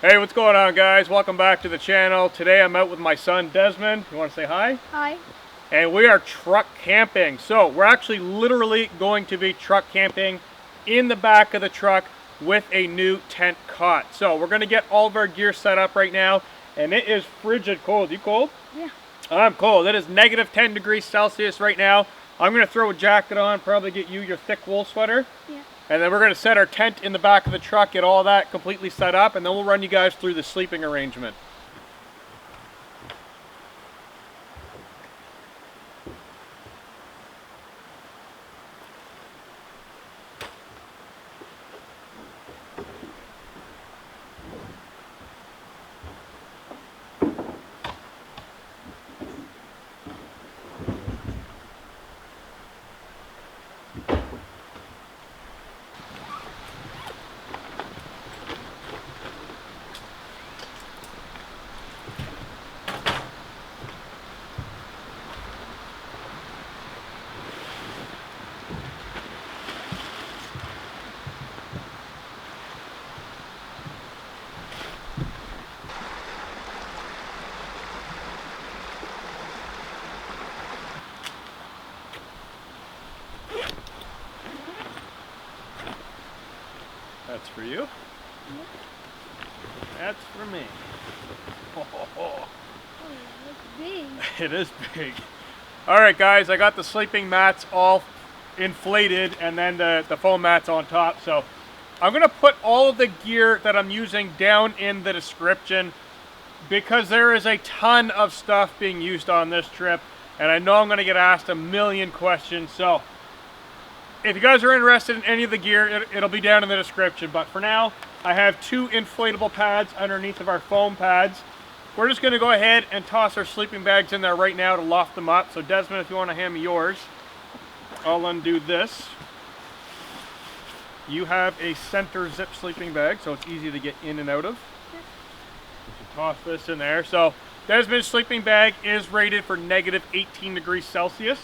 Hey, what's going on, guys? Welcome back to the channel. Today I'm out with my son Desmond. You want to say hi? Hi. And we are truck camping. So we're actually literally going to be truck camping in the back of the truck with a new tent cot. So we're going to get all of our gear set up right now, and it is frigid cold. You cold? Yeah. I'm cold. It is negative 10 degrees Celsius right now. I'm going to throw a jacket on, probably get you your thick wool sweater. Yeah. And then we're going to set our tent in the back of the truck, get all that completely set up, and then we'll run you guys through the sleeping arrangement. That's for you. Yep. That's for me. Oh, that's big. It is big. All right, guys, I got the sleeping mats all inflated and then the foam mats on top. So I'm going to put all of the gear that I'm using down in the description because there is a ton of stuff being used on this trip. And I know I'm going to get asked a million questions. So if you guys are interested in any of the gear, it'll be down in the description. But for now, I have two inflatable pads underneath of our foam pads. We're just going to go ahead and toss our sleeping bags in there right now to loft them up. So Desmond, if you want to hand me yours, I'll undo this. You have a center zip sleeping bag, so it's easy to get in and out of. Just toss this in there. So Desmond's sleeping bag is rated for negative 18 degrees Celsius.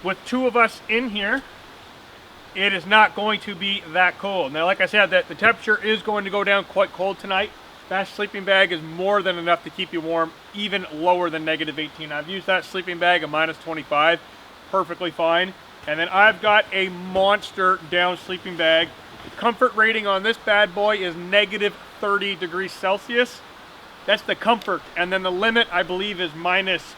With two of us in here, it is not going to be that cold. Now, like I said, the temperature is going to go down quite cold tonight. That sleeping bag is more than enough to keep you warm, even lower than negative 18. I've used that sleeping bag at minus 25, perfectly fine. And then I've got a monster down sleeping bag. Comfort rating on this bad boy is negative 30 degrees Celsius. That's the comfort. And then the limit, I believe, is minus,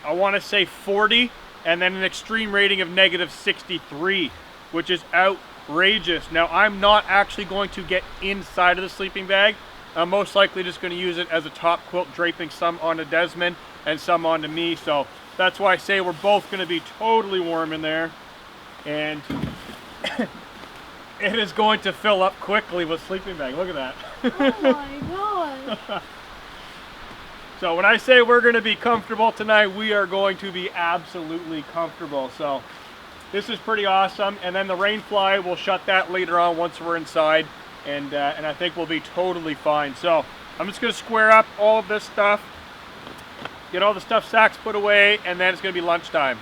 I want to say 40. And then an extreme rating of negative 63, which is outrageous. Now, I'm not actually going to get inside of the sleeping bag. I'm most likely just going to use it as a top quilt, draping some onto Desmond and some onto me. So that's why I say we're both going to be totally warm in there. And it is going to fill up quickly with sleeping bag. Look at that. Oh my god. So when I say we're going to be comfortable tonight, we are going to be absolutely comfortable. So this is pretty awesome. And then the rain fly, we'll shut that later on once we're inside. And I think we'll be totally fine. So I'm just going to square up all of this stuff, get all the stuff sacks put away, and then it's going to be lunchtime.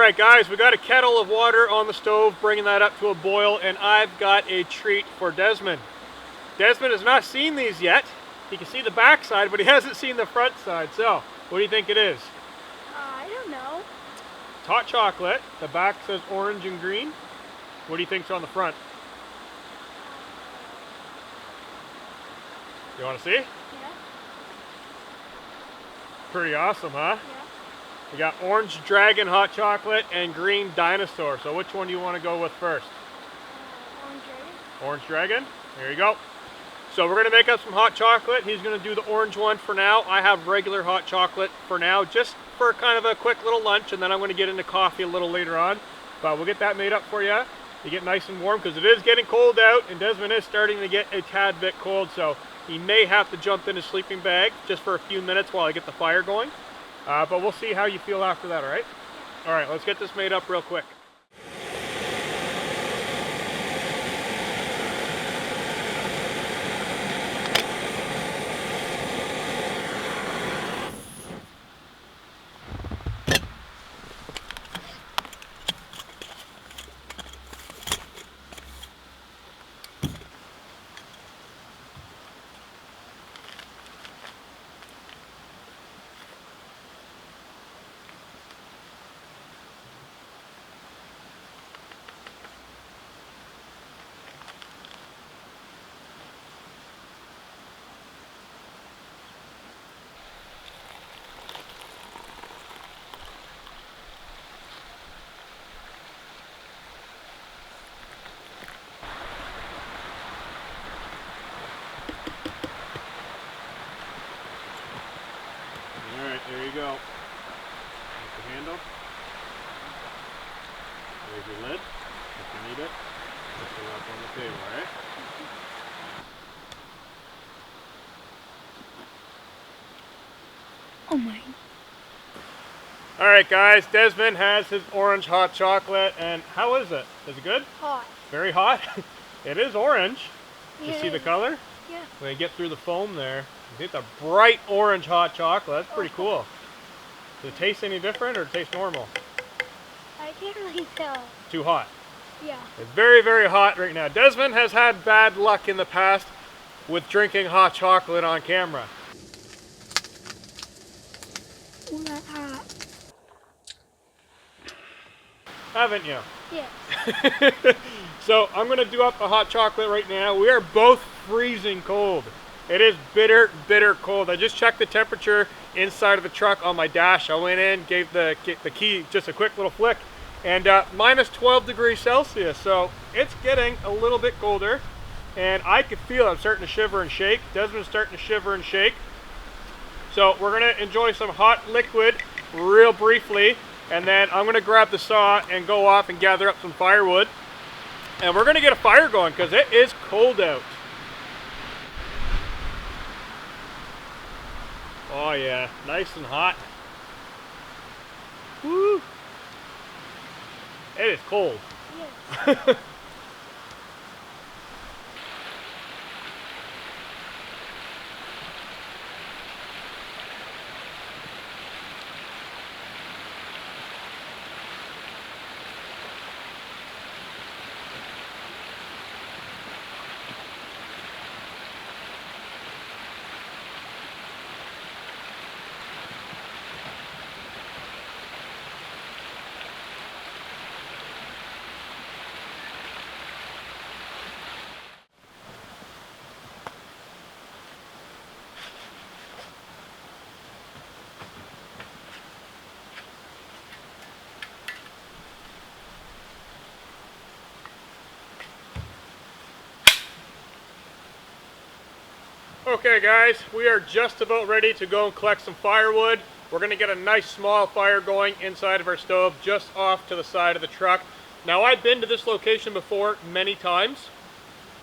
Alright guys, we got a kettle of water on the stove, bringing that up to a boil, and I've got a treat for Desmond. Desmond has not seen these yet. He can see the back side, but he hasn't seen the front side. So, what do you think it is? I don't know. It's hot chocolate. The back says orange and green. What do you think's on the front? You want to see? Yeah. Pretty awesome, huh? Yeah. We got orange dragon hot chocolate and green dinosaur. So which one do you want to go with first? Orange dragon. Orange dragon? There you go. So we're going to make up some hot chocolate. He's going to do the orange one for now. I have regular hot chocolate for now, just for kind of a quick little lunch, and then I'm going to get into coffee a little later on. But we'll get that made up for you. You get nice and warm because it is getting cold out, and Desmond is starting to get a tad bit cold, so he may have to jump in his sleeping bag just for a few minutes while I get the fire going. But we'll see how you feel after that, all right? All right, let's get this made up real quick. There you go. There's the handle. There's your lid, if you need it. Put it up on the table, alright? Oh my. Alright guys, Desmond has his orange hot chocolate, and how is it? Is it good? Hot. Very hot? It is orange. You Yeah. see the color? Yeah. When you get through the foam there, you get the bright orange hot chocolate. That's pretty cool. Does it taste any different or does it taste normal? I can't really tell. Too hot. Yeah. It's very, very hot right now. Desmond has had bad luck in the past with drinking hot chocolate on camera. Ooh, that's hot. Haven't you? Yeah. So I'm going to do up the hot chocolate right now. We are both freezing cold. It is bitter, bitter cold. I just checked the temperature inside of the truck on my dash. I went in, gave the key just a quick little flick, and minus 12 degrees Celsius. So it's getting a little bit colder, and I can feel I'm starting to shiver and shake. Desmond's starting to shiver and shake. So we're going to enjoy some hot liquid real briefly, and then I'm going to grab the saw and go off and gather up some firewood. And we're going to get a fire going because it is cold out. Oh yeah, nice and hot. Woo! It is cold. Yes. Okay guys, we are just about ready to go and collect some firewood. We're going to get a nice small fire going inside of our stove just off to the side of the truck. Now I've been to this location before many times,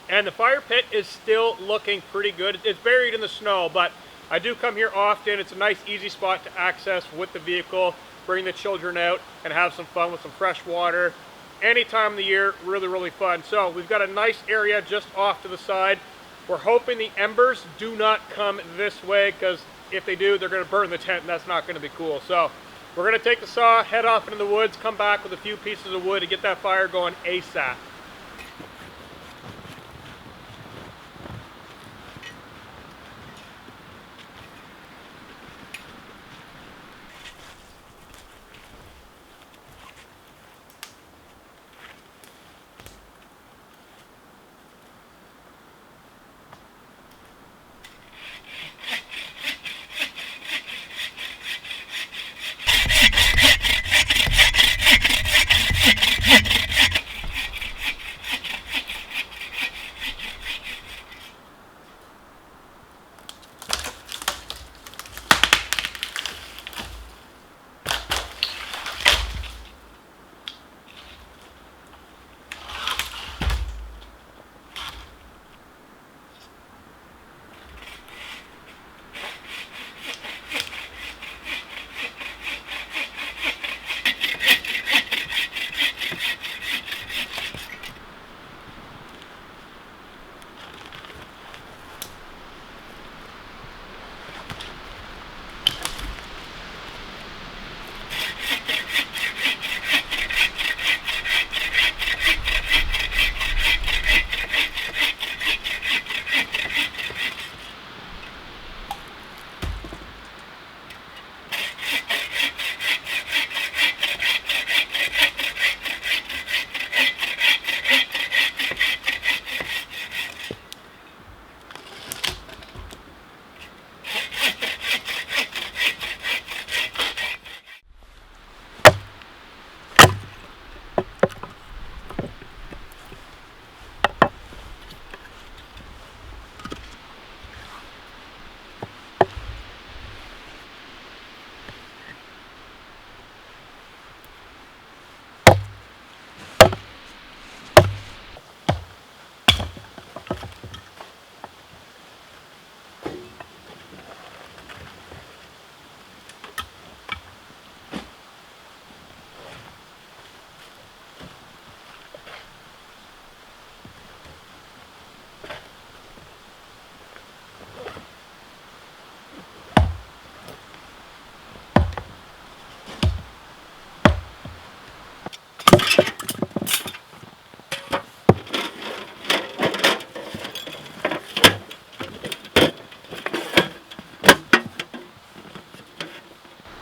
and the fire pit is still looking pretty good. It's buried in the snow, but I do come here often. It's a nice easy spot to access with the vehicle, bring the children out and have some fun with some fresh water. Any time of the year, really, really fun. So we've got a nice area just off to the side. We're hoping the embers do not come this way, because if they do, they're going to burn the tent, and that's not going to be cool. So We're going to take the saw, head off into the woods, come back with a few pieces of wood to get that fire going ASAP.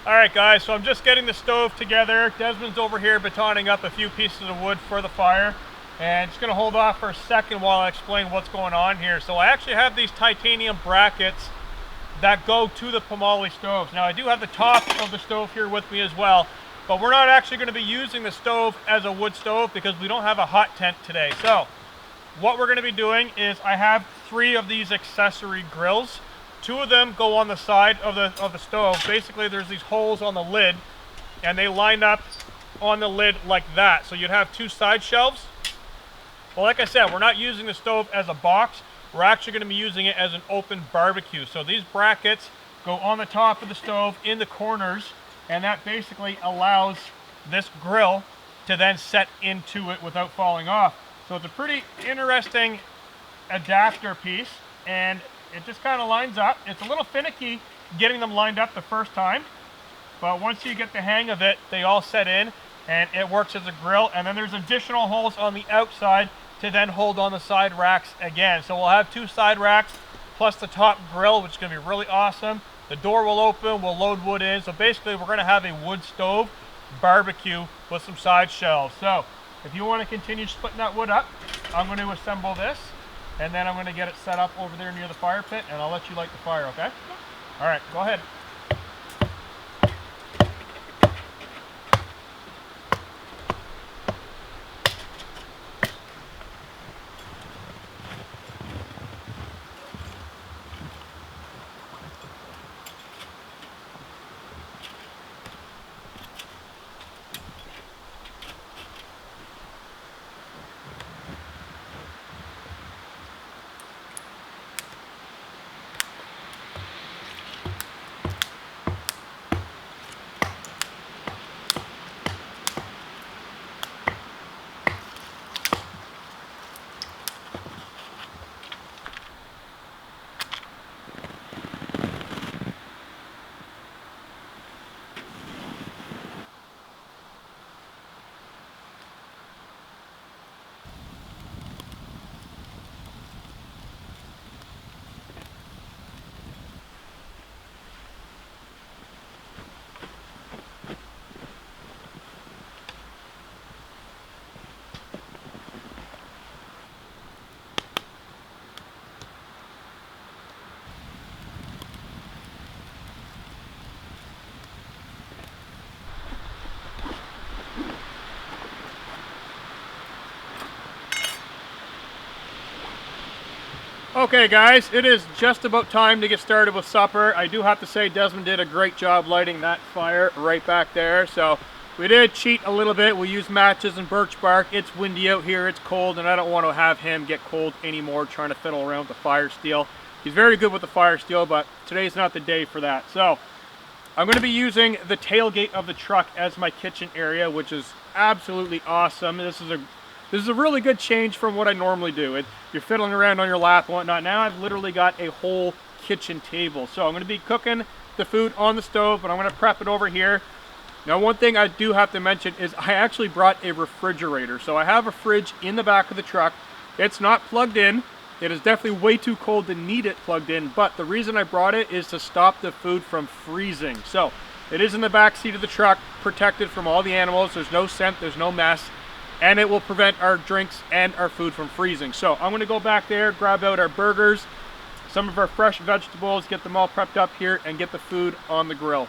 Alright guys, so I'm just getting the stove together. Desmond's over here betoning up a few pieces of wood for the fire. And just going to hold off for a second while I explain what's going on here. So I actually have these titanium brackets that go to the Pomoly stoves. Now I do have the top of the stove here with me as well, but we're not actually going to be using the stove as a wood stove because we don't have a hot tent today. So what we're going to be doing is I have 3 of these accessory grills. 2 of them go on the side of the stove. Basically there's these holes on the lid and they line up on the lid like that. So you'd have 2 side shelves. Well, like I said, we're not using the stove as a box. We're actually going to be using it as an open barbecue. So these brackets go on the top of the stove in the corners, and that basically allows this grill to then set into it without falling off. So it's a pretty interesting adapter piece, and it just kind of lines up. It's a little finicky getting them lined up the first time, but once you get the hang of it, they all set in and it works as a grill. And then there's additional holes on the outside to then hold on the side racks again. So we'll have 2 side racks plus the top grill, which is going to be really awesome. The door will open, we'll load wood in. So basically we're going to have a wood stove barbecue with some side shelves. So if you want to continue splitting that wood up, I'm going to assemble this and then I'm going to get it set up over there near the fire pit and I'll let you light the fire, okay? Yeah. All right, go ahead. Okay guys, it is just about time to get started with supper. I do have to say Desmond did a great job lighting that fire right back there. So we did cheat a little bit. We used matches and birch bark. It's windy out here, it's cold, and I don't want to have him get cold anymore trying to fiddle around with the fire steel. He's very good with the fire steel, but today's not the day for that. So I'm going to be using the tailgate of the truck as my kitchen area, which is absolutely awesome. This is a really good change from what I normally do. You're fiddling around on your lap and whatnot. Now I've literally got a whole kitchen table. So I'm going to be cooking the food on the stove, but I'm going to prep it over here. Now one thing I do have to mention is I actually brought a refrigerator. So I have a fridge in the back of the truck. It's not plugged in. It is definitely way too cold to need it plugged in, but the reason I brought it is to stop the food from freezing. So it is in the back seat of the truck, protected from all the animals. There's no scent, there's no mess. And it will prevent our drinks and our food from freezing. So I'm going to go back there, grab out our burgers, some of our fresh vegetables, get them all prepped up here, and get the food on the grill.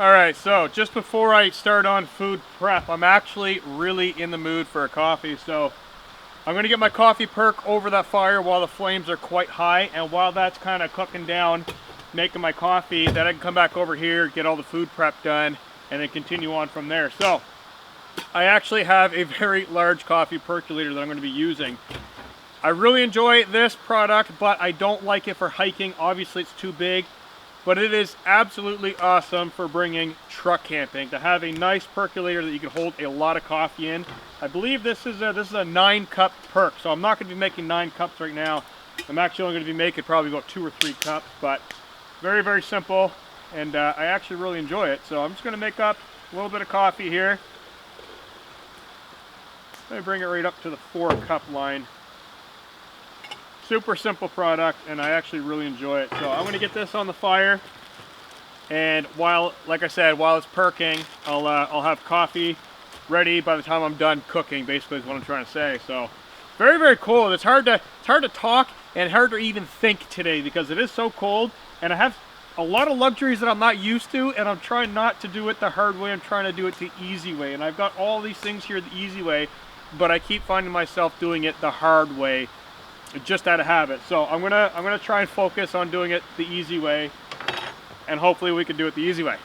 Alright, so just before I start on food prep, I'm actually really in the mood for a coffee. So I'm going to get my coffee perk over that fire while the flames are quite high. And while that's kind of cooking down, making my coffee, then I can come back over here, get all the food prep done, and then continue on from there. So I actually have a very large coffee percolator that I'm going to be using. I really enjoy this product, but I don't like it for hiking. Obviously, it's too big. But it is absolutely awesome for bringing truck camping, to have a nice percolator that you can hold a lot of coffee in. I believe this is a 9-cup perk, so I'm not going to be making 9 cups right now. I'm actually only going to be making probably about 2 or 3 cups, but very, very simple, and I actually really enjoy it. So I'm just going to make up a little bit of coffee here. Let me bring it right up to the 4-cup line. Super simple product, and I actually really enjoy it. So I'm going to get this on the fire, and while, like I said, while it's perking, I'll have coffee ready by the time I'm done cooking. Basically, is what I'm trying to say. So very, very cold. It's hard to talk and hard to even think today because it is so cold, and I have a lot of luxuries that I'm not used to, and I'm trying not to do it the hard way. I'm trying to do it the easy way, and I've got all these things here the easy way, but I keep finding myself doing it the hard way, just out of habit. So I'm gonna try and focus on doing it the easy way, and hopefully we can do it the easy way.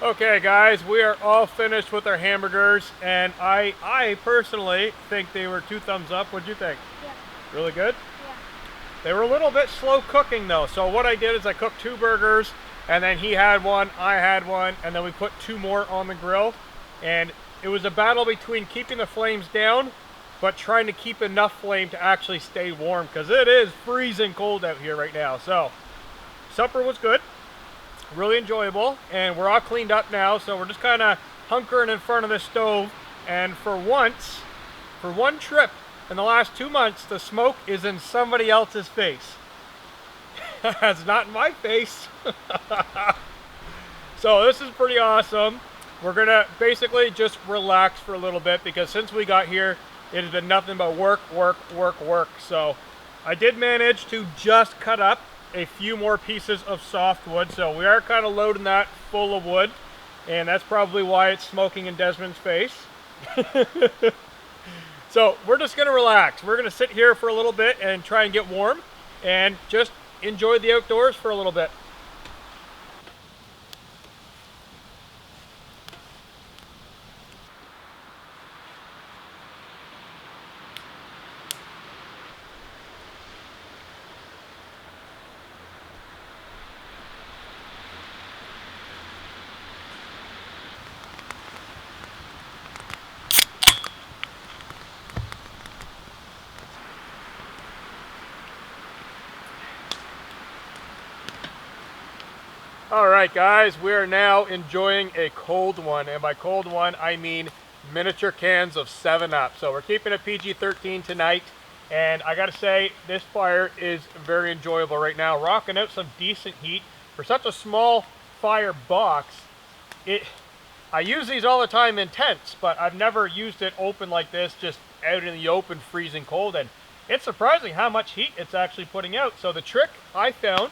Okay guys, we are all finished with our hamburgers, and I personally think they were 2 thumbs up. What'd you think? Yeah. Really good? Yeah. They were a little bit slow cooking though, so what I did is I cooked 2 burgers, and then he had one, I had one, and then we put 2 more on the grill, and it was a battle between keeping the flames down but trying to keep enough flame to actually stay warm, because it is freezing cold out here right now. So supper was good, really enjoyable, and we're all cleaned up now, so we're just kind of hunkering in front of the stove. And for once, for one trip in the last 2 months, the smoke is in somebody else's face. It's not in my face. So this is pretty awesome. We're gonna basically just relax for a little bit, because since we got here, it has been nothing but work, work, work, work. So I did manage to just cut up a few more pieces of softwood, so we are kind of loading that full of wood, and that's probably why it's smoking in Desmond's face. So we're just gonna relax. We're gonna sit here for a little bit and try and get warm and just enjoy the outdoors for a little bit. All right, guys, we are now enjoying a cold one, and by cold one, I mean miniature cans of 7-Up. So we're keeping it PG-13 tonight, and I gotta say, this fire is very enjoyable right now, rocking out some decent heat. For such a small fire box, I use these all the time in tents, but I've never used it open like this, just out in the open, freezing cold, and it's surprising how much heat it's actually putting out. So the trick I found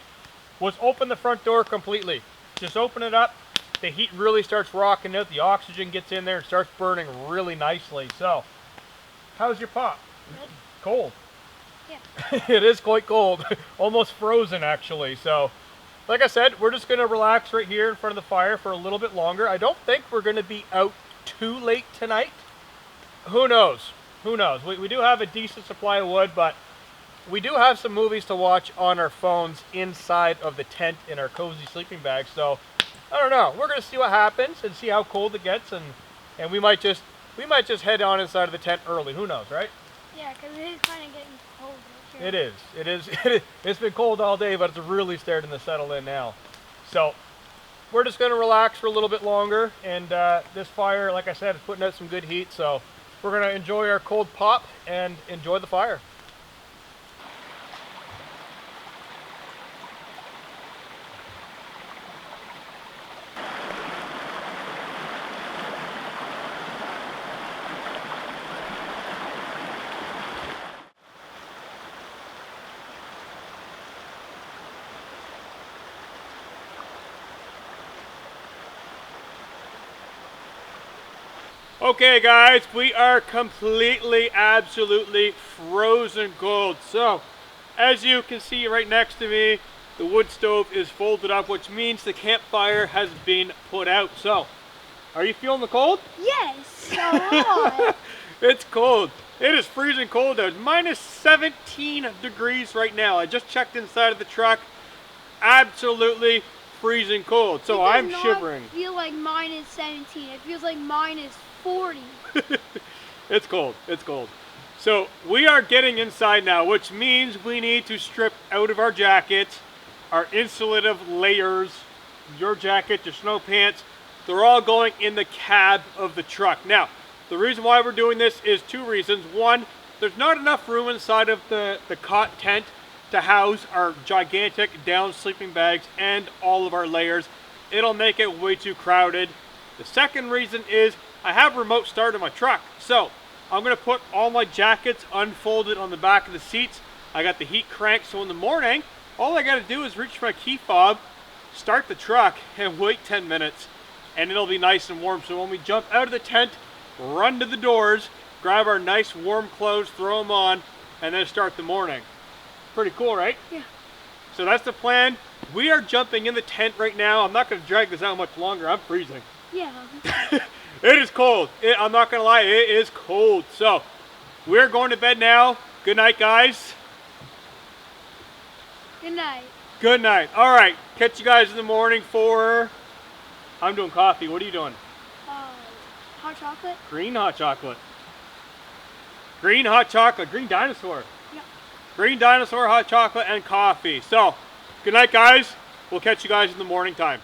was open the front door completely. Just open it up, the heat really starts rocking out, the oxygen gets in there and starts burning really nicely. So, how's your pop? Good. Cold. Yeah. It is quite cold, almost frozen actually. So, like I said, we're just gonna relax right here in front of the fire for a little bit longer. I don't think we're gonna be out too late tonight. Who knows? Who knows? We do have a decent supply of wood, but we do have some movies to watch on our phones inside of the tent in our cozy sleeping bag. So I don't know. We're gonna see what happens and see how cold it gets, and we might just head on inside of the tent early. Who knows, right? Yeah, because it is kind of getting cold out here. It is. It is. It's been cold all day, but it's really starting to settle in now. So we're just gonna relax for a little bit longer, and this fire, like I said, is putting out some good heat. So we're gonna enjoy our cold pop and enjoy the fire. Okay guys, we are completely, absolutely frozen cold. So, as you can see right next to me, the wood stove is folded up, which means the campfire has been put out. So, are you feeling the cold? Yes, a lot. It's cold. It is freezing cold out. It's minus 17 degrees right now. I just checked inside of the truck. Absolutely freezing cold. So I'm shivering. It does not feel like minus 17. It feels like minus 40. It's cold. It's cold. So we are getting inside now, which means we need to strip out of our jackets, our insulative layers, your jacket, your snow pants. They're all going in the cab of the truck. Now, the reason why we're doing this is 2 reasons. One, there's not enough room inside of the cot tent to house our gigantic down sleeping bags and all of our layers. It'll make it way too crowded. The second reason is I have remote start in my truck. So I'm gonna put all my jackets unfolded on the back of the seats. I got the heat cranked, so in the morning, all I gotta do is reach for my key fob, start the truck, and wait 10 minutes, and it'll be nice and warm. So when we jump out of the tent, run to the doors, grab our nice warm clothes, throw them on, and then start the morning. Pretty cool, right? Yeah. So that's the plan. We are jumping in the tent right now. I'm not going to drag this out much longer. I'm freezing. Yeah. It is cold. I'm not going to lie. It is cold. So we're going to bed now. Good night, guys. Good night. Good night. All right. Catch you guys in the morning for... I'm doing coffee. What are you doing? Hot chocolate? Green hot chocolate. Green hot chocolate. Green dinosaur. Yep. Green dinosaur, hot chocolate, and coffee. So, good night, guys. We'll catch you guys in the morning time.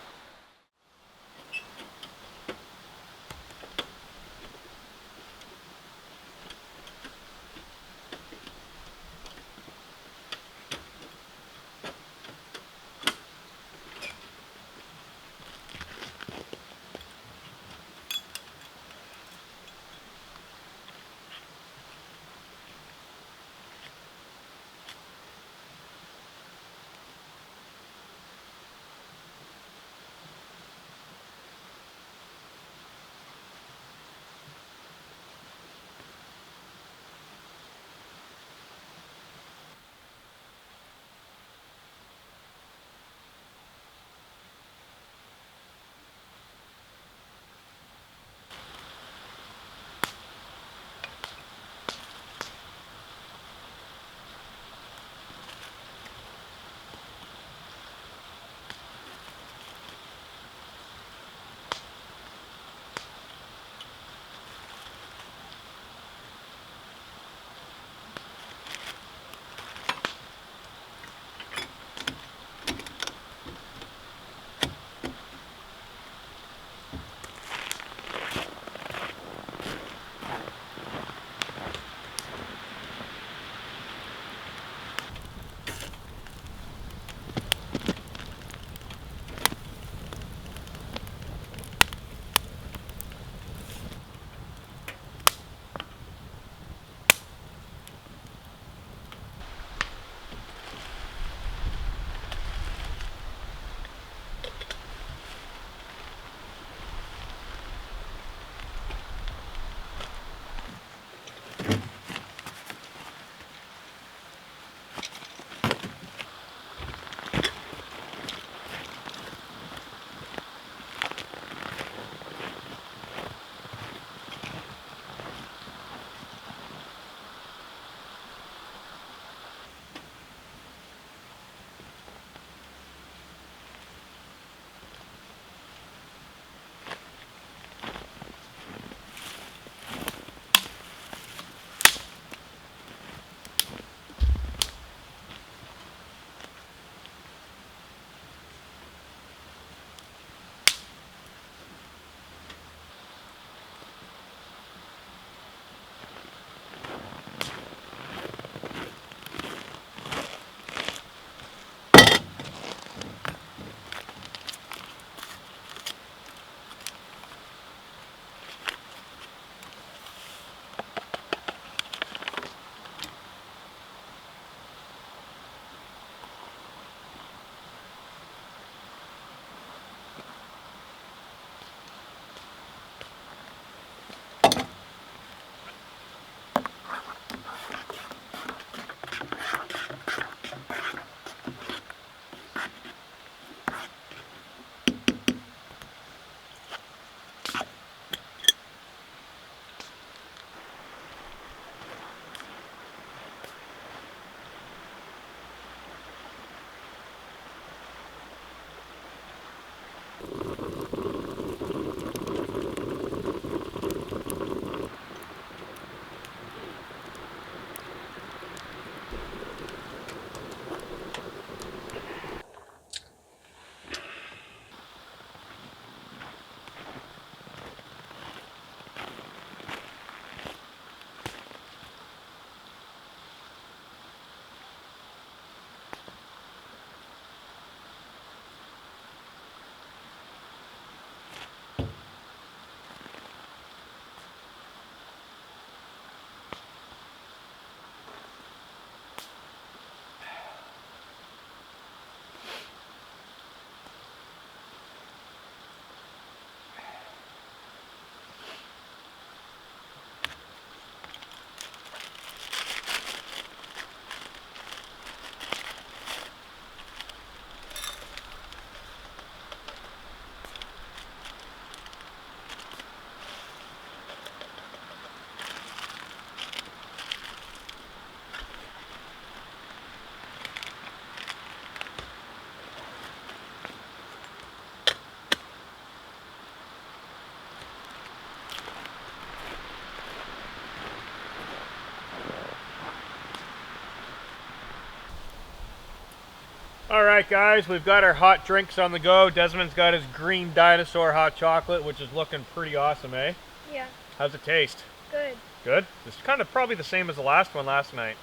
All right, guys, we've got our hot drinks on the go. Desmond's got his green dinosaur hot chocolate, which is looking pretty awesome, eh? Yeah. How's it taste? Good. Good? It's kind of probably the same as the last one last night.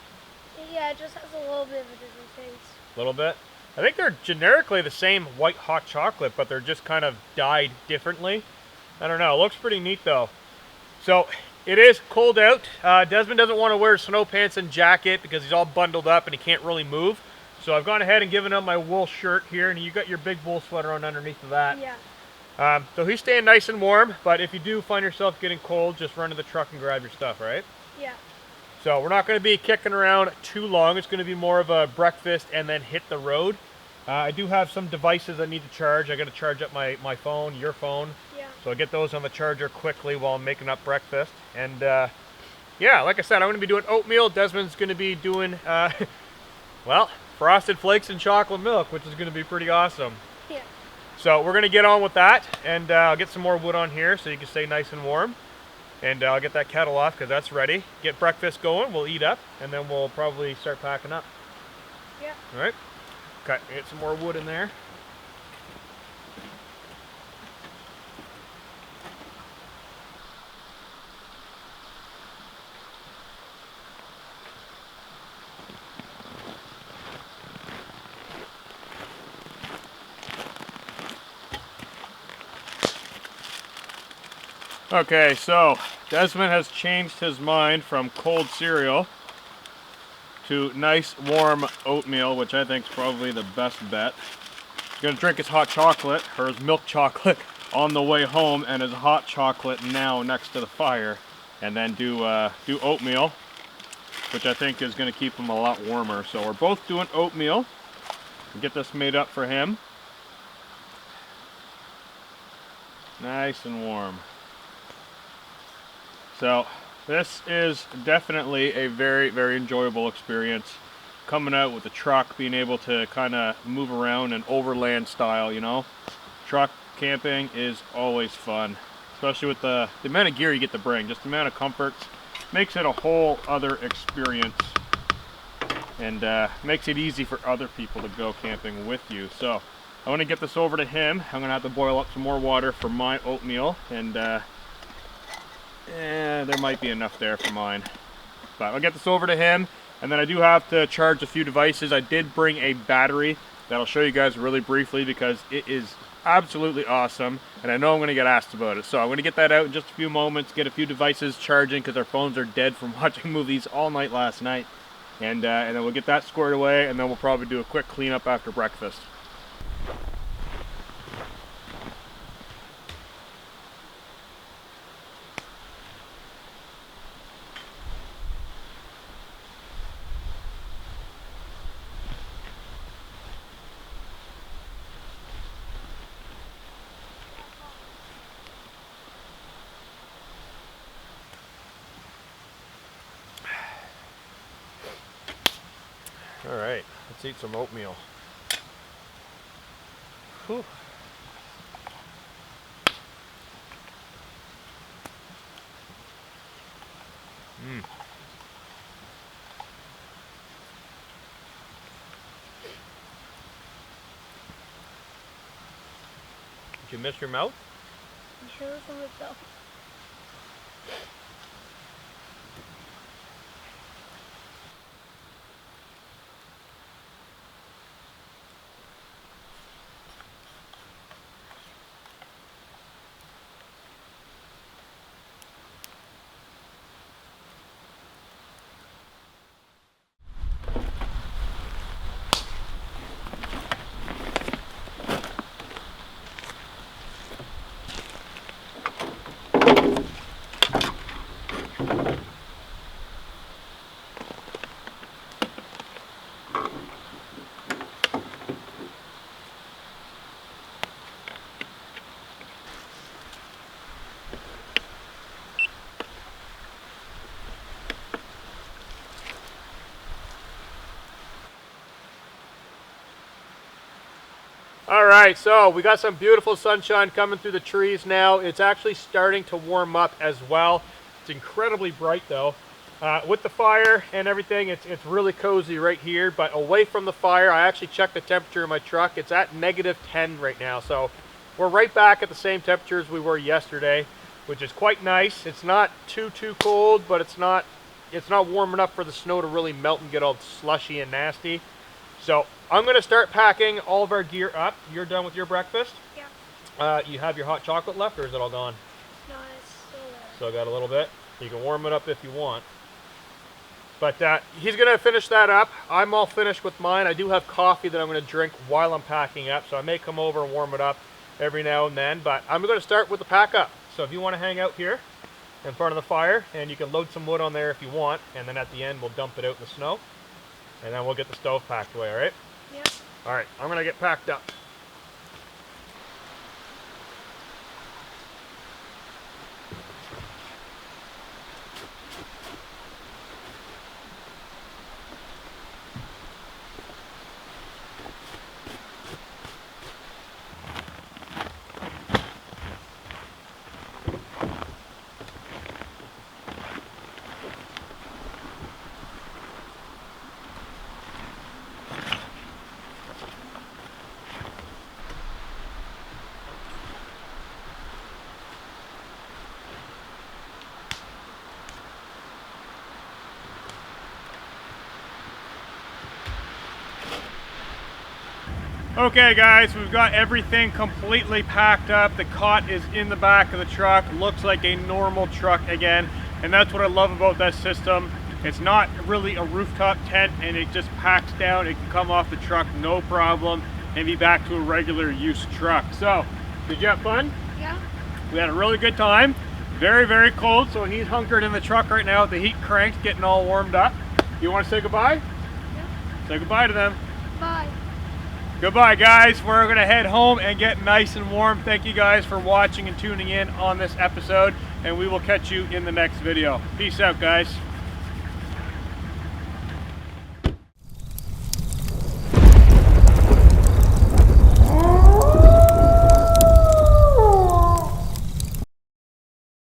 Yeah, it just has a little bit of a different taste. A little bit? I think they're generically the same white hot chocolate, but they're just kind of dyed differently. I don't know. It looks pretty neat, though. So, it is cold out. Desmond doesn't want to wear snow pants and jacket because he's all bundled up and he can't really move. So I've gone ahead and given him my wool shirt here, and you got your big wool sweater on underneath of that. Yeah. So he's staying nice and warm, but if you do find yourself getting cold, just run to the truck and grab your stuff, right? Yeah. So we're not going to be kicking around too long. It's going to be more of a breakfast and then hit the road. I do have some devices I need to charge. I got to charge up my phone, your phone. Yeah. So I'll get those on the charger quickly while I'm making up breakfast. And yeah, like I said, I'm going to be doing oatmeal. Desmond's going to be doing, well, frosted flakes and chocolate milk, which is going to be pretty awesome. Yeah. So we're going to get on with that, and I'll get some more wood on here so you can stay nice and warm. And I'll get that kettle off because that's ready. Get breakfast going, we'll eat up, and then we'll probably start packing up. Yeah. All right. Okay, get some more wood in there. Okay, so Desmond has changed his mind from cold cereal to nice warm oatmeal, which I think is probably the best bet. He's gonna drink his hot chocolate, or his milk chocolate, on the way home, and his hot chocolate now next to the fire, and then do oatmeal, which I think is gonna keep him a lot warmer. So we're both doing oatmeal. We'll get this made up for him. Nice and warm. So this is definitely a very, very enjoyable experience. Coming out with the truck, being able to kind of move around in overland style, you know. Truck camping is always fun, especially with the amount of gear you get to bring. Just the amount of comforts makes it a whole other experience, and makes it easy for other people to go camping with you. So I want to get this over to him. I'm going to have to boil up some more water for my oatmeal, and there might be enough there for mine. But I'll get this over to him, and then I do have to charge a few devices. I did bring a battery that I'll show you guys really briefly because it is absolutely awesome, and I know I'm going to get asked about it. So I'm going to get that out in just a few moments, get a few devices charging because our phones are dead from watching movies all night last night. And then we'll get that squared away, and then we'll probably do a quick cleanup after breakfast. All right, let's eat some oatmeal. Whew. Did you miss your mouth? I'm sure it's on itself. All right, so we got some beautiful sunshine coming through the trees now. It's actually starting to warm up as well. It's incredibly bright though. With the fire and everything, it's really cozy right here, but away from the fire, I actually checked the temperature in my truck. It's at -10 right now, so we're right back at the same temperature as we were yesterday, which is quite nice. It's not too cold, but it's not warm enough for the snow to really melt and get all slushy and nasty. So I'm going to start packing all of our gear up. You're done with your breakfast? Yeah. You have your hot chocolate left, or is it all gone? No, it's still there. So I got a little bit. You can warm it up if you want. But he's going to finish that up. I'm all finished with mine. I do have coffee that I'm going to drink while I'm packing up, so I may come over and warm it up every now and then. But I'm going to start with the pack up. So if you want to hang out here in front of the fire, and you can load some wood on there if you want, and then at the end we'll dump it out in the snow, and then we'll get the stove packed away, all right? Yeah. All right, I'm going to get packed up. Okay guys, we've got everything completely packed up. The cot is in the back of the truck. Looks like a normal truck again. And that's what I love about that system. It's not really a rooftop tent, and it just packs down. It can come off the truck no problem and be back to a regular use truck. So, did you have fun? Yeah. We had a really good time. Very cold, so he's hunkered in the truck right now with the heat cranked, getting all warmed up. You want to say goodbye? Yeah. Say goodbye to them. Bye. Goodbye guys, we're going to head home and get nice and warm. Thank you guys for watching and tuning in on this episode, and we will catch you in the next video. Peace out guys.